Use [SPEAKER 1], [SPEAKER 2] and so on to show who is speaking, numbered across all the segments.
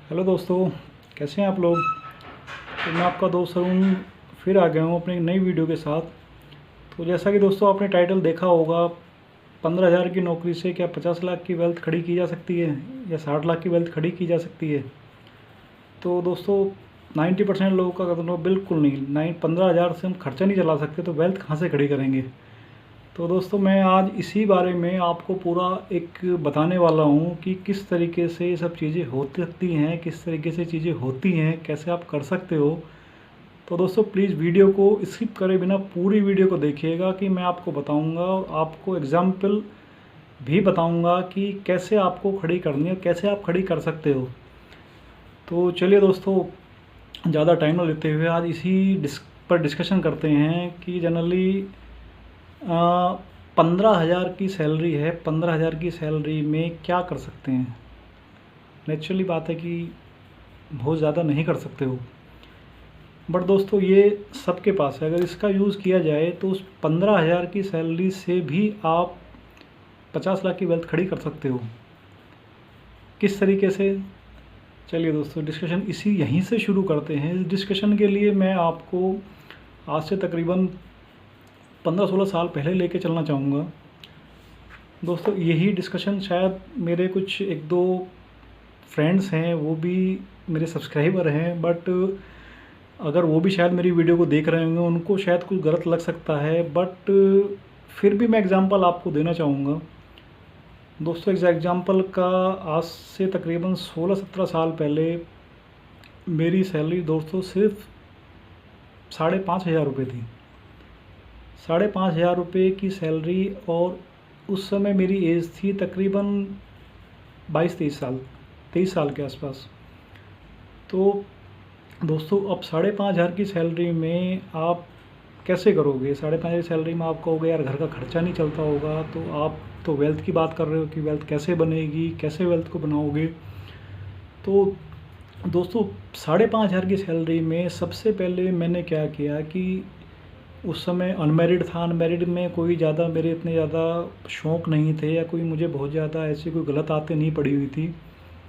[SPEAKER 1] Hello दोस्तों, कैसे हैं आप लोग। तो मैं आपका दोस्त अरुण फिर आ गया हूँ अपनी एक नई वीडियो के साथ। तो जैसा कि दोस्तों आपने टाइटल देखा होगा, 15,000 की नौकरी से क्या 50 लाख की वेल्थ खड़ी की जा सकती है या 60 लाख की वेल्थ खड़ी की जा सकती है। तो दोस्तों 90% लोगों का कहना बिल्कुल नहीं, 15,000 से हम खर्चा नहीं चला सकते तो वेल्थ कहाँ से खड़ी करेंगे। तो दोस्तों मैं आज इसी बारे में आपको पूरा एक बताने वाला हूँ कि किस तरीके से ये सब चीज़ें हो सकती हैं, किस तरीके से चीज़ें होती हैं, कैसे आप कर सकते हो। तो दोस्तों प्लीज़ वीडियो को स्किप करे बिना पूरी वीडियो को देखिएगा कि मैं आपको बताऊँगा और आपको एग्जाम्पल भी बताऊँगा कि कैसे आपको खड़ी करनी है, कैसे आप खड़ी कर सकते हो। तो चलिए दोस्तों, ज़्यादा टाइम ना लेते हुए आज इसी पर डिस्कशन करते हैं कि जनरली 15,000 की सैलरी है, 15,000 की सैलरी में क्या कर सकते हैं। नेचुरली बात है कि बहुत ज़्यादा नहीं कर सकते हो, बट दोस्तों ये सबके पास है। अगर इसका यूज़ किया जाए तो उस 15,000 की सैलरी से भी आप 50 लाख की वेल्थ खड़ी कर सकते हो। किस तरीके से, चलिए दोस्तों डिस्कशन इसी यहीं से शुरू करते हैं। इस डिस्कशन के लिए मैं आपको आज से तकरीबन 15-16 साल पहले लेके चलना चाहूँगा। दोस्तों यही डिस्कशन शायद मेरे कुछ एक दो फ्रेंड्स हैं, वो भी मेरे सब्सक्राइबर हैं, बट अगर वो भी शायद मेरी वीडियो को देख रहे होंगे उनको शायद कुछ गलत लग सकता है, बट फिर भी मैं एग्ज़ाम्पल आपको देना चाहूँगा। दोस्तों इस एग्ज़ाम्पल का आज से तकरीबन 16-17 साल पहले मेरी सैलरी दोस्तों सिर्फ 5,500 रुपये थी। 5,500 रुपये की सैलरी, और उस समय मेरी एज थी तकरीबन 22-23 साल, 23 साल के आसपास। तो दोस्तों अब 5,500 की सैलरी में आप कैसे करोगे। 5,500 की सैलरी में आप कहोगे यार घर का खर्चा नहीं चलता होगा, तो आप तो वेल्थ की बात कर रहे हो कि वेल्थ कैसे बनेगी, कैसे वेल्थ को बनाओगे। तो दोस्तों 5,500 की सैलरी में सबसे पहले मैंने क्या किया कि उस समय अनमैरिड था। अनमैरिड में कोई ज़्यादा मेरे इतने ज़्यादा शौक़ नहीं थे या कोई मुझे बहुत ज़्यादा ऐसी कोई गलत आदतें नहीं पड़ी हुई थी।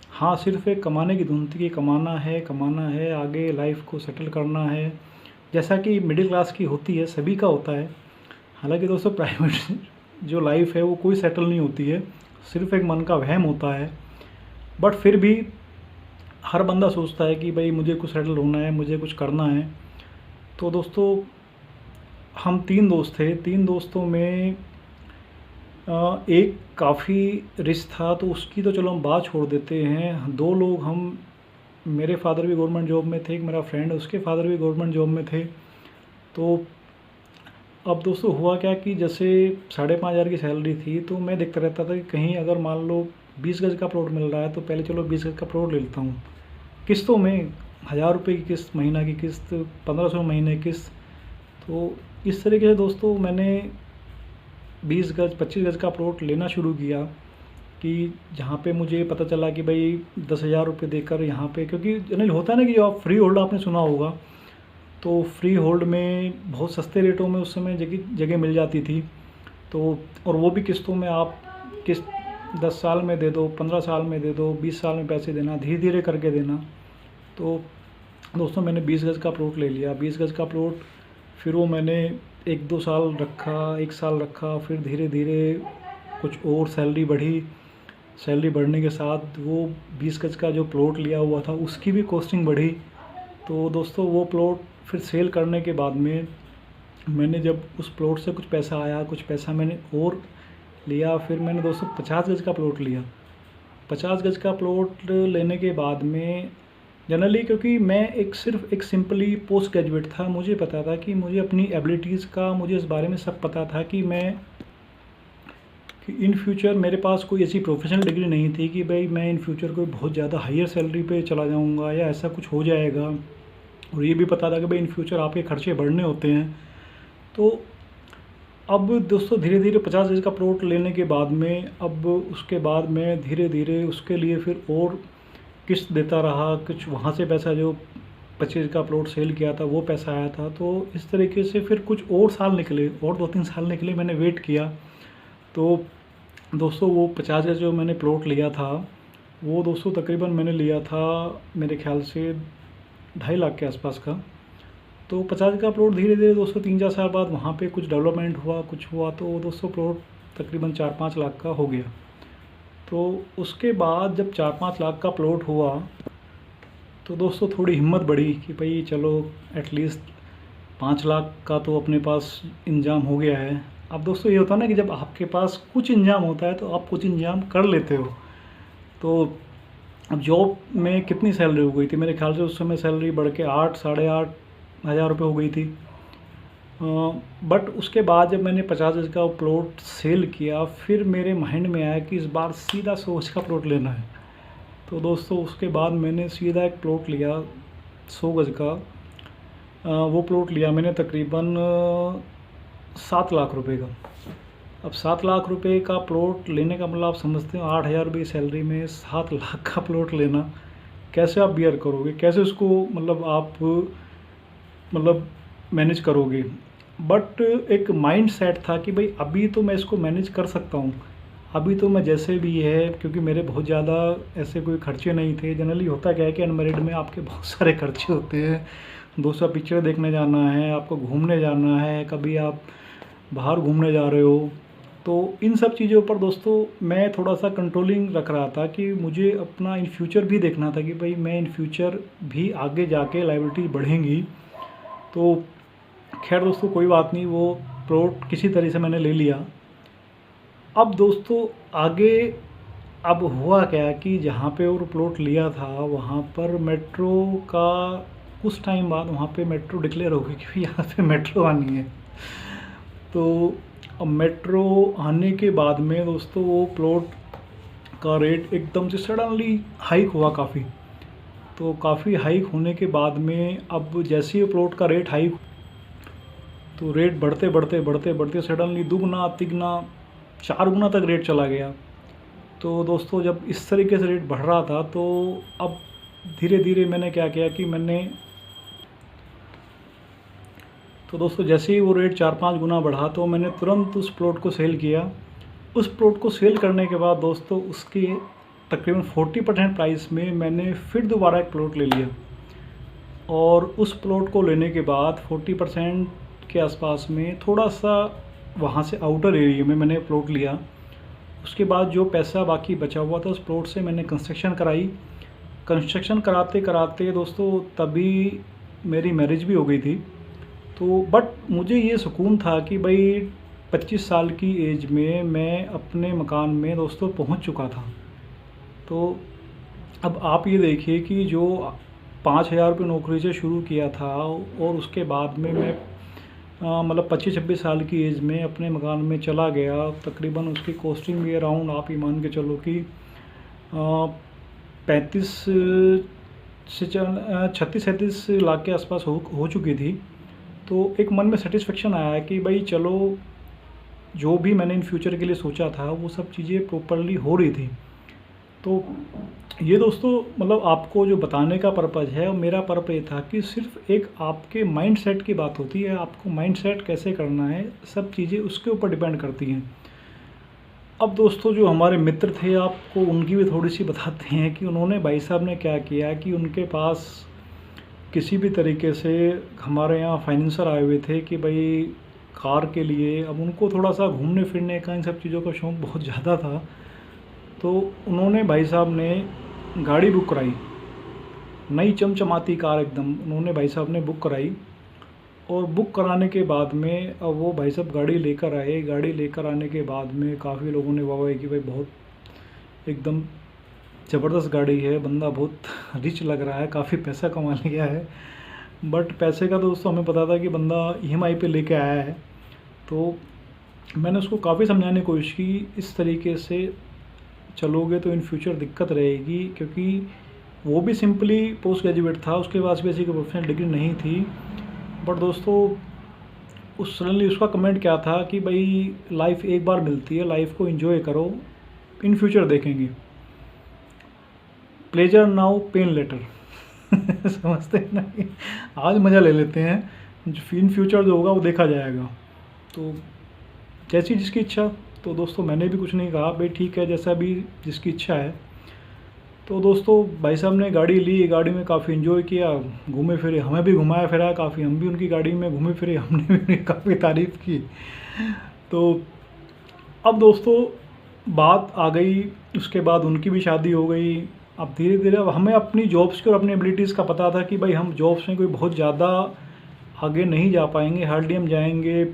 [SPEAKER 1] हाँ, सिर्फ एक कमाने की धुन थी कि कमाना है, आगे लाइफ को सेटल करना है, जैसा कि मिडिल क्लास की होती है, सभी का होता है। हालांकि दोस्तों प्राइवेट जो लाइफ है वो कोई सेटल नहीं होती है, सिर्फ एक मन का वहम होता है। बट फिर भी हर बंदा सोचता है कि भाई मुझे कुछ सेटल होना है, मुझे कुछ करना है। तो दोस्तों हम 3 दोस्त थे, 3 दोस्तों में एक काफ़ी रिच था, तो उसकी तो चलो हम बात छोड़ देते हैं। 2 लोग हम, मेरे फादर भी गवर्नमेंट जॉब में थे, एक मेरा फ्रेंड उसके फादर भी गवर्नमेंट जॉब में थे। तो अब दोस्तों हुआ क्या कि जैसे 5,500 की सैलरी थी, तो मैं देखता रहता था कि कहीं अगर मान लो 20 गज़ का प्लॉट मिल रहा है तो पहले चलो 20 गज़ का प्लॉट ले लेता हूँ। किस्तों में 1,000 रुपये की किस्त, महीना की किस्त, 1,500 महीने किस्त। तो इस तरीके से दोस्तों मैंने 20 गज़ 25 गज़ का प्लॉट लेना शुरू किया कि जहाँ पे मुझे पता चला कि भाई 10,000 रुपये देकर यहाँ पे, क्योंकि जनरल होता है ना कि जो आप फ्री होल्ड आपने सुना होगा, तो फ्री होल्ड में बहुत सस्ते रेटों में उस समय जगह जगह मिल जाती थी। तो और वो भी किस्तों में, आप किस्त 10 साल में दे दो, 15 साल में दे दो, 20 साल में पैसे देना, धीरे धीरे करके देना। तो दोस्तों मैंने 20 गज़ का प्लॉट ले लिया। 20 गज़ का प्लॉट फिर वो मैंने 1-2 साल रखा, 1 साल रखा, फिर धीरे धीरे कुछ और सैलरी बढ़ी। सैलरी बढ़ने के साथ वो 20 गज़ का जो प्लॉट लिया हुआ था उसकी भी कॉस्टिंग बढ़ी। तो दोस्तों वो प्लॉट फिर सेल करने के बाद में मैंने जब उस प्लॉट से कुछ पैसा आया, कुछ पैसा मैंने और लिया, फिर मैंने दोस्तों 50 गज़ का प्लॉट लिया। 50 गज़ का प्लॉट लेने के बाद में जनरली, क्योंकि मैं सिर्फ एक सिंपली पोस्ट ग्रेजुएट था, मुझे पता था कि मुझे अपनी एबिलिटीज़ का, मुझे इस बारे में सब पता था कि इन फ्यूचर मेरे पास कोई ऐसी प्रोफेशनल डिग्री नहीं थी कि भाई मैं इन फ्यूचर कोई बहुत ज़्यादा हायर सैलरी पे चला जाऊंगा या ऐसा कुछ हो जाएगा। और ये भी पता था कि भाई इन फ्यूचर आपके खर्चे बढ़ने होते हैं। तो अब दोस्तों धीरे धीरे 50 गज़ का प्लॉट लेने के बाद में, अब उसके बाद मैं धीरे धीरे उसके लिए फिर और किस्त देता रहा। कुछ वहाँ से पैसा जो 25 का प्लॉट सेल किया था वो पैसा आया था। तो इस तरीके से फिर कुछ और साल निकले, और 2-3 साल निकले, मैंने वेट किया। तो दोस्तों वो 50 गज़ जो मैंने प्लॉट लिया था वो दोस्तों तकरीबन मैंने लिया था मेरे ख्याल से 2.5 लाख के आसपास का। तो 50 का प्लॉट धीरे धीरे दोस्तों 3-4 साल बाद वहाँ पे कुछ डेवलपमेंट हुआ, कुछ हुआ, तो वो दोस्तों प्लॉट तकरीबन 4-5 लाख का हो गया। तो उसके बाद जब 4-5 लाख का प्लॉट हुआ तो दोस्तों थोड़ी हिम्मत बढ़ी कि भाई चलो एटलीस्ट 5 लाख का तो अपने पास इंतजाम हो गया है। अब दोस्तों ये होता है ना कि जब आपके पास कुछ इंतजाम होता है तो आप कुछ इंतजाम कर लेते हो। तो अब जॉब में कितनी सैलरी हो गई थी, मेरे ख्याल से उस समय सैलरी बढ़ के 8-8,500 रुपये हो गई थी। बट उसके बाद जब मैंने 50 गज का प्लॉट सेल किया, फिर मेरे माइंड में आया कि इस बार सीधा 100 गज का प्लॉट लेना है। तो दोस्तों उसके बाद मैंने सीधा एक प्लॉट लिया 100 गज का। वो प्लॉट लिया मैंने तकरीबन 7 लाख रुपए का। अब 7 लाख रुपए का प्लॉट लेने का मतलब आप समझते हो 8,000 रुपये सैलरी में 7 लाख का प्लॉट लेना, कैसे आप बियर करोगे, कैसे उसको मतलब आप मतलब मैनेज करोगे। बट एक माइंड सेट था कि भाई अभी तो मैं इसको मैनेज कर सकता हूँ, अभी तो मैं जैसे भी है, क्योंकि मेरे बहुत ज़्यादा ऐसे कोई खर्चे नहीं थे। जनरली होता क्या है कि अनमैरिड में आपके बहुत सारे खर्चे होते हैं। दोस्तों पिक्चर देखने जाना है, आपको घूमने जाना है, कभी आप बाहर घूमने जा रहे हो, तो इन सब चीज़ों पर दोस्तों मैं थोड़ा सा कंट्रोलिंग रख रहा था कि मुझे अपना इन फ्यूचर भी देखना था कि भाई मैं इन फ्यूचर भी आगे जाके लायबिलिटी बढ़ेंगी। तो खैर दोस्तों कोई बात नहीं, वो प्लॉट किसी तरह से मैंने ले लिया। अब दोस्तों आगे अब हुआ क्या कि जहाँ पे और प्लॉट लिया था वहाँ पर मेट्रो का कुछ टाइम बाद वहाँ पे मेट्रो डिक्लेयर हो गई कि भाई यहाँ पे मेट्रो आनी है। तो अब मेट्रो आने के बाद में दोस्तों वो प्लॉट का रेट एकदम से सडनली हाइक हुआ काफ़ी। तो काफ़ी हाइक होने के बाद में अब जैसे ही प्लॉट का रेट हाइक, तो रेट बढ़ते बढ़ते बढ़ते बढ़ते सडनली 2 गुना 3 गुना 4 गुना तक रेट चला गया। तो दोस्तों जब इस तरीके से रेट बढ़ रहा था तो अब धीरे धीरे मैंने क्या किया कि तो दोस्तों जैसे ही वो रेट 4-5 गुना बढ़ा तो मैंने तुरंत उस प्लॉट को सेल किया। उस प्लॉट को सेल करने के बाद दोस्तों उसकी तकरीबन 40% प्राइस में मैंने फिर दोबारा एक प्लॉट ले लिया। और उस प्लॉट को लेने के बाद 40% के आसपास में थोड़ा सा वहाँ से आउटर एरिया में मैंने प्लॉट लिया। उसके बाद जो पैसा बाकी बचा हुआ था उस प्लॉट से मैंने कंस्ट्रक्शन कराई। कंस्ट्रक्शन कराते कराते दोस्तों तभी मेरी मैरिज भी हो गई थी। तो बट मुझे ये सुकून था कि भाई 25 साल की एज में मैं अपने मकान में दोस्तों पहुंच चुका था। तो अब आप ये देखिए कि जो 5,000 रुपये नौकरी से शुरू किया था और उसके बाद में मैं मतलब 25-26 साल की एज में अपने मकान में चला गया। तकरीबन उसकी कॉस्टिंग भी अराउंड आप ही मान के चलो कि 35 से 36-37 लाख के आसपास हो चुकी थी। तो एक मन में सेटिस्फेक्शन आया कि भाई चलो जो भी मैंने इन फ्यूचर के लिए सोचा था वो सब चीज़ें प्रॉपरली हो रही थी। तो ये दोस्तों मतलब आपको जो बताने का पर्पज़ है, मेरा पर्पज़ ये था कि सिर्फ एक आपके माइंड सेट की बात होती है, आपको माइंड सेट कैसे करना है, सब चीज़ें उसके ऊपर डिपेंड करती हैं। अब दोस्तों जो हमारे मित्र थे आपको उनकी भी थोड़ी सी बताते हैं कि उन्होंने भाई साहब ने क्या किया कि उनके पास किसी भी तरीके से हमारे यहाँ फाइनेंसर आए हुए थे कि भाई कार के लिए। अब उनको थोड़ा सा घूमने फिरने का इन सब चीज़ों का शौक़ बहुत ज़्यादा था। तो उन्होंने भाई साहब ने गाड़ी बुक कराई, नई चमचमाती कार एकदम उन्होंने भाई साहब ने बुक कराई। और बुक कराने के बाद में अब वो भाई साहब गाड़ी लेकर आए। गाड़ी लेकर आने के बाद में काफ़ी लोगों ने वाह कि भाई बहुत एकदम ज़बरदस्त गाड़ी है, बंदा बहुत रिच लग रहा है, काफ़ी पैसा कमा लिया है। बट पैसे का दोस्तों हमें पता था कि बंदा EMI पे लेके आया है। तो मैंने उसको काफ़ी समझाने की कोशिश की, इस तरीके से चलोगे तो इन फ्यूचर दिक्कत रहेगी, क्योंकि वो भी सिंपली पोस्ट ग्रेजुएट था, उसके पास भी ऐसी कोई प्रोफेशनल डिग्री नहीं थी। बट दोस्तों उस सडनली उसका कमेंट क्या था कि भाई लाइफ एक बार मिलती है, लाइफ को एंजॉय करो, इन फ्यूचर देखेंगे, प्लेजर नाउ पेन लेटर। समझते हैं ना कि आज मज़ा ले लेते हैं, इन फ्यूचर जो होगा वो देखा जाएगा। तो जैसी जिसकी इच्छा। तो दोस्तों मैंने भी कुछ नहीं कहा, भाई ठीक है जैसा भी जिसकी इच्छा है। तो दोस्तों भाई साहब ने गाड़ी ली, गाड़ी में काफ़ी इन्जॉय किया, घूमे फिरे, हमें भी घुमाया फिराया काफ़ी, हम भी उनकी गाड़ी में घूमे फिरे, हमने भी उनकी काफ़ी तारीफ़ की। तो अब दोस्तों बात आ गई, उसके बाद उनकी भी शादी हो गई। अब धीरे धीरे अब हमें अपनी जॉब्स की और अपनी एबिलिटीज़ का पता था कि भाई हम जॉब्स में कोई बहुत ज़्यादा आगे नहीं जा पाएंगे, हार्डली हम जाएंगे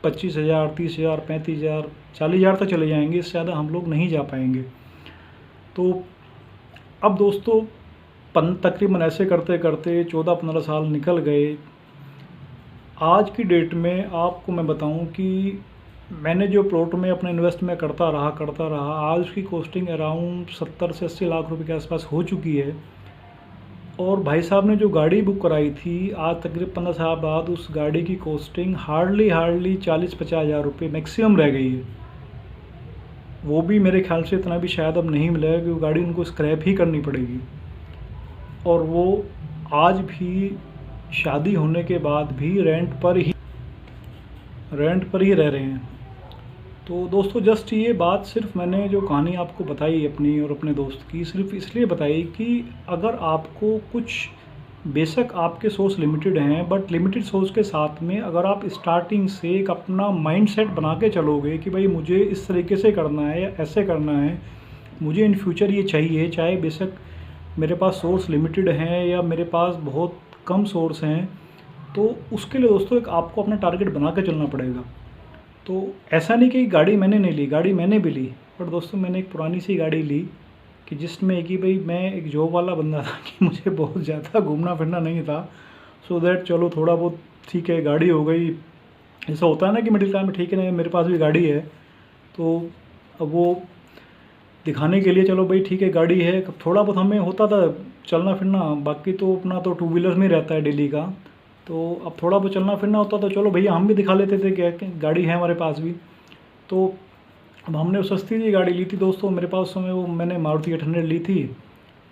[SPEAKER 1] 25,000, 30,000, 35,000, 40,000 तक चले जाएंगे, इससे ज़्यादा हम लोग नहीं जा पाएंगे। तो अब दोस्तों तकरीबन ऐसे करते करते 14-15 साल निकल गए। आज की डेट में आपको मैं बताऊं कि मैंने जो प्लॉट में अपना इन्वेस्ट में करता रहा, आज उसकी कॉस्टिंग अराउंड 70 से 80 लाख रुपए के आसपास हो चुकी है। और भाई साहब ने जो गाड़ी बुक कराई थी, आज तकरीबन 15 साल बाद उस गाड़ी की कॉस्टिंग हार्डली 40-50 हज़ार रुपये मैक्सिमम रह गई है। वो भी मेरे ख्याल से इतना भी शायद अब नहीं मिलेगा, क्योंकि गाड़ी उनको स्क्रैप ही करनी पड़ेगी। और वो आज भी शादी होने के बाद भी रेंट पर ही रह रहे हैं। तो दोस्तों जस्ट ये बात सिर्फ मैंने जो कहानी आपको बताई अपनी और अपने दोस्त की, सिर्फ इसलिए बताई कि अगर आपको कुछ, बेशक आपके सोर्स लिमिटेड हैं, बट लिमिटेड सोर्स के साथ में अगर आप स्टार्टिंग से एक अपना माइंडसेट बना के चलोगे कि भाई मुझे इस तरीके से करना है या ऐसे करना है, मुझे इन फ्यूचर ये चाहिए, चाहे बेशक मेरे पास सोर्स लिमिटेड हैं या मेरे पास बहुत कम सोर्स हैं, तो उसके लिए दोस्तों एक आपको अपना टारगेट बना के चलना पड़ेगा। तो ऐसा नहीं कि गाड़ी मैंने नहीं ली, गाड़ी मैंने भी ली, बट दोस्तों मैंने एक पुरानी सी गाड़ी ली कि जिसमें कि भाई मैं एक जॉब वाला बंदा था कि मुझे बहुत ज़्यादा घूमना फिरना नहीं था, सो दैट चलो थोड़ा बहुत ठीक है, गाड़ी हो गई। ऐसा होता है ना कि मिडिल क्लास में, ठीक है ना, मेरे पास भी गाड़ी है, तो अब वो दिखाने के लिए चलो भाई ठीक है गाड़ी है, थोड़ा बहुत हमें होता था चलना फिरना, बाकी तो अपना तो टू व्हीलर में रहता है डेली का, तो अब थोड़ा बहुत चलना फिरना होता तो चलो भैया हम भी दिखा लेते थे क्या गाड़ी है हमारे पास भी। तो अब हमने सस्ती सी गाड़ी ली थी दोस्तों, मेरे पास उस समय वो मैंने मारुति 800 ली थी,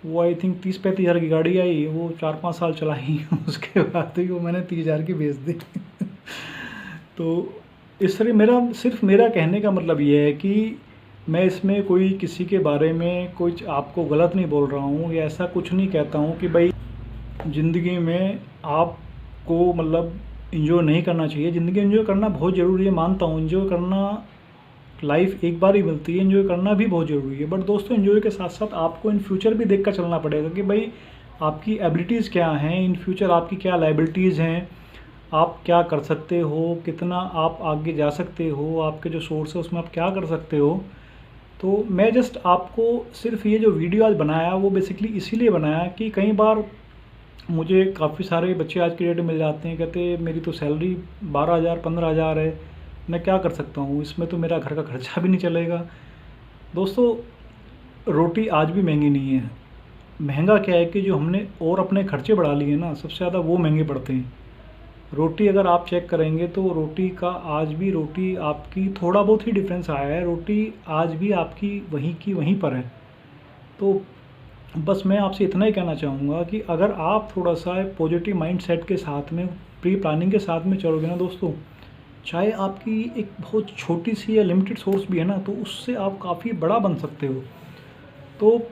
[SPEAKER 1] वो आई थिंक 30-35 हज़ार की गाड़ी आई, वो 4-5 साल चलाई उसके बाद ही वो मैंने 30 हज़ार की बेच दी। तो इस तरह सिर्फ मेरा कहने का मतलब ये है कि मैं इसमें कोई किसी के बारे में कुछ आपको गलत नहीं बोल रहा हूँ, या ऐसा कुछ नहीं कहता हूँ कि भाई ज़िंदगी में आपको मतलब एंजॉय नहीं करना चाहिए। ज़िंदगी एंजॉय करना बहुत ज़रूरी है, मानता हूँ, एंजॉय करना, लाइफ एक बार ही मिलती है, एंजॉय करना भी बहुत ज़रूरी है। बट दोस्तों एंजॉय के साथ साथ आपको इन फ्यूचर भी देख कर चलना पड़ेगा कि भाई आपकी एबिलिटीज़ क्या हैं, इन फ्यूचर आपकी क्या लाइबिलिटीज़ हैं, आप क्या कर सकते हो, कितना आप आगे जा सकते हो, आपके जो सोर्स है उसमें आप क्या कर सकते हो। तो मैं जस्ट आपको सिर्फ ये जो वीडियो आज बनाया वो बेसिकली इसीलिए बनाया कि कई बार मुझे काफ़ी सारे बच्चे आज की डेट में मिल जाते हैं, कहते हैं मेरी तो सैलरी 12,000 15,000 है, मैं क्या कर सकता हूँ, इसमें तो मेरा घर का खर्चा भी नहीं चलेगा। दोस्तों रोटी आज भी महंगी नहीं है, महंगा क्या है कि जो हमने और अपने खर्चे बढ़ा लिए ना, सबसे ज़्यादा वो महंगे पड़ते हैं। रोटी अगर आप चेक करेंगे तो रोटी का आज भी, रोटी आपकी थोड़ा बहुत ही डिफरेंस आया है, रोटी आज भी आपकी वहीं की वहीं पर है। तो बस मैं आपसे इतना ही कहना चाहूँगा कि अगर आप थोड़ा सा पॉजिटिव माइंडसेट के साथ में, प्री प्लानिंग के साथ में चलोगे ना दोस्तों, चाहे आपकी एक बहुत छोटी सी या लिमिटेड सोर्स भी है ना, तो उससे आप काफ़ी बड़ा बन सकते हो। तो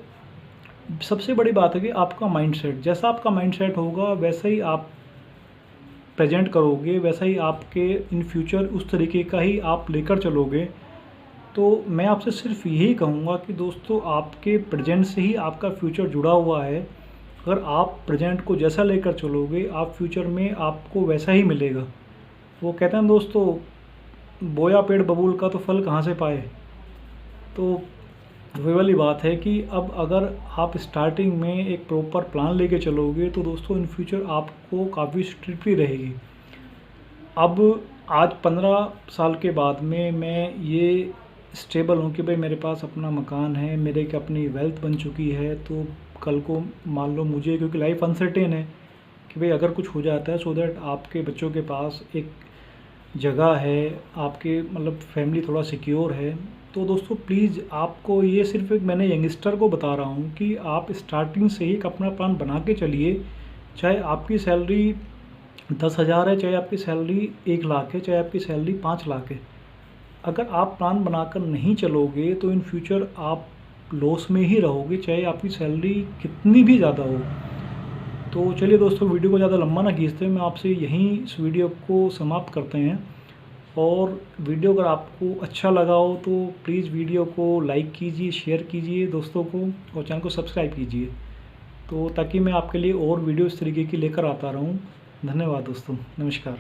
[SPEAKER 1] सबसे बड़ी बात है कि आपका माइंडसेट, जैसा आपका माइंडसेट होगा वैसा ही आप प्रेजेंट करोगे, वैसा ही आपके इन फ्यूचर उस तरीके का ही आप लेकर चलोगे। तो मैं आपसे सिर्फ यही कहूँगा कि दोस्तों आपके प्रेजेंट से ही आपका फ्यूचर जुड़ा हुआ है। अगर आप प्रेजेंट को जैसा लेकर चलोगे, आप फ्यूचर में आपको वैसा ही मिलेगा। वो कहते हैं दोस्तों, बोया पेड़ बबूल का तो फल कहाँ से पाए। तो वही वाली बात है कि अब अगर आप स्टार्टिंग में एक प्रॉपर प्लान लेके चलोगे तो दोस्तों इन फ्यूचर आपको काफ़ी स्ट्रिक्टली रहेगी। अब आज 15 साल के बाद में मैं ये स्टेबल हूँ कि भाई मेरे पास अपना मकान है, मेरे की अपनी वेल्थ बन चुकी है, तो कल को मान लो मुझे, क्योंकि लाइफ अनसर्टेन है कि भाई अगर कुछ हो जाता है, सो दैट आपके बच्चों के पास एक जगह है, आपके मतलब फैमिली थोड़ा सिक्योर है। तो दोस्तों प्लीज़ आपको ये सिर्फ एक मैंने यंगस्टर को बता रहा हूँ कि आप स्टार्टिंग से ही एक अपना प्लान बना के चलिए। चाहे आपकी सैलरी 10,000 है, चाहे आपकी सैलरी 1 लाख है, चाहे आपकी सैलरी 5 लाख है, अगर आप प्लान बनाकर नहीं चलोगे तो इन फ्यूचर आप लॉस में ही रहोगे, चाहे आपकी सैलरी कितनी भी ज़्यादा हो। तो चलिए दोस्तों, वीडियो को ज़्यादा लंबा ना खींचते मैं आपसे यहीं इस वीडियो को समाप्त करते हैं। और वीडियो अगर आपको अच्छा लगा हो तो प्लीज़ वीडियो को लाइक कीजिए, शेयर कीजिए दोस्तों को, और चैनल को सब्सक्राइब कीजिए, तो ताकि मैं आपके लिए और वीडियो इस तरीके की लेकर आता रहूं। धन्यवाद दोस्तों, नमस्कार।